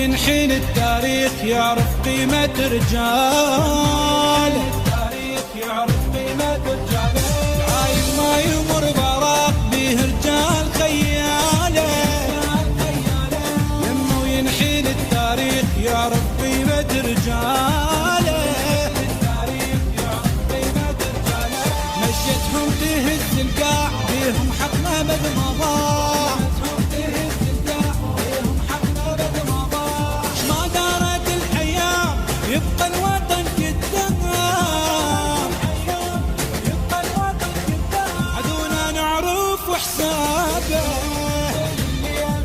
ينحين التاريخ يعرف قيمة رجال، عايل ما يمر براق بيه رجال خياله، يمه ينحين التاريخ يعرف قيمة رجاله، مشيتهم تهز القاع بيهم حقنا بالمضى، يبقى الوطن قدام، يبقى الوطن قدام، عدونا نعرف وحسابه،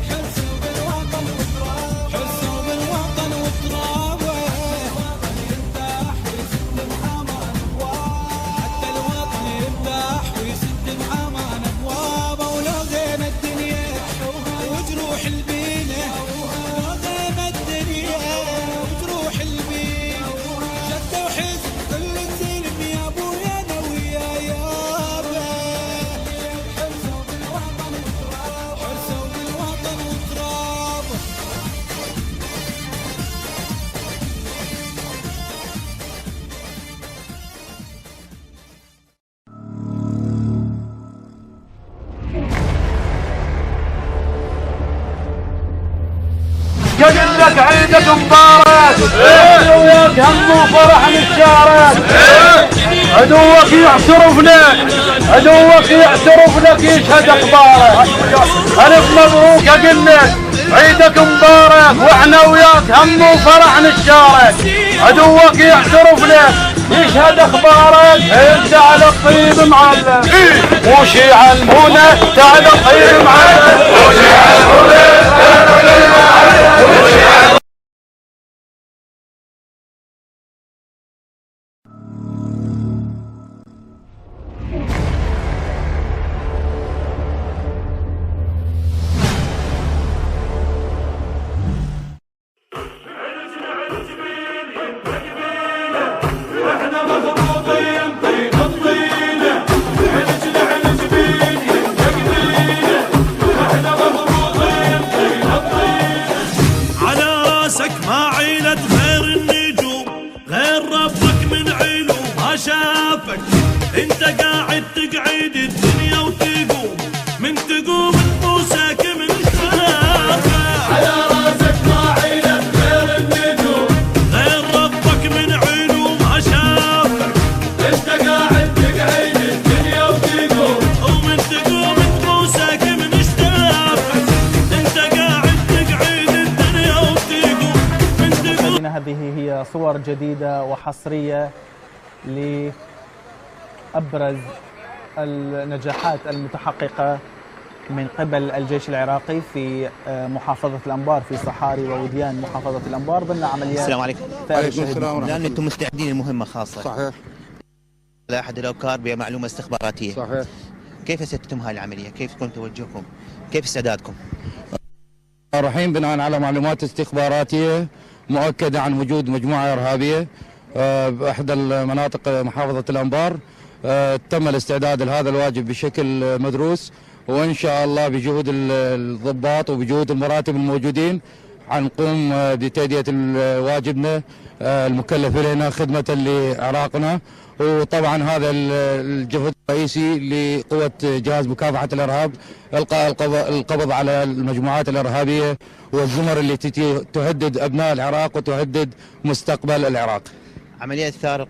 حرصوا بالوطن وترابه، حرصوا بالوطن وترابه، الوطن يرتاح ويسد الأمان أبوابه، حتى الوطن يرتاح ويسد الأمان أبوابه، ولو غيم الدنيا وجروح البينة، لو غيم الدنيا وجروح البينة قل لك عيدك مبارك، عدوك هم وفرح نتشارك، عدوك يعترف لك، عدوك يعترف لك يشهد اخبارك، الف مبروك اقول لك عيدك مبارك، واحنا وياك هم وفرح نتشارك، عدوك يعترف لك يشهد اخبارك، انت على الطيب معلم وشيع المنى، تعال الطيب معلم وشيع المنى. انت قاعد تقعد الدنيا وتقوم من تقوم تبوسك من الخلافه، على راسك ما عيلة غير صور جديدة وحصرية لأبرز النجاحات المتحققة من قبل الجيش العراقي في محافظة الأنبار، في صحاري ووديان محافظة الأنبار ضمن عمليات. السلام عليكم. وعليكم السلام. لأن أنتم مستعدين لمهمة خاصة. صحيح. لا أحد الأوكار بمعلومة استخباراتية. صحيح. كيف ستتم هذه العملية؟ كيف يكون توجهكم؟ كيف استعدادكم؟ الرحيم بناء على معلومات استخباراتية مؤكدة عن وجود مجموعة إرهابية بأحدى المناطق محافظة الأنبار. تم الاستعداد لهذا الواجب بشكل مدروس، وإن شاء الله بجهود الضباط وبجهود المراتب الموجودين حنقوم بتأدية واجبنا المكلف إلينا خدمة لعراقنا. وطبعا هذا الجهد الرئيسي لقوة جهاز مكافحة الإرهاب، إلقاء القبض على المجموعات الإرهابية والزمر التي تهدد أبناء العراق وتهدد مستقبل العراق. عملية ثار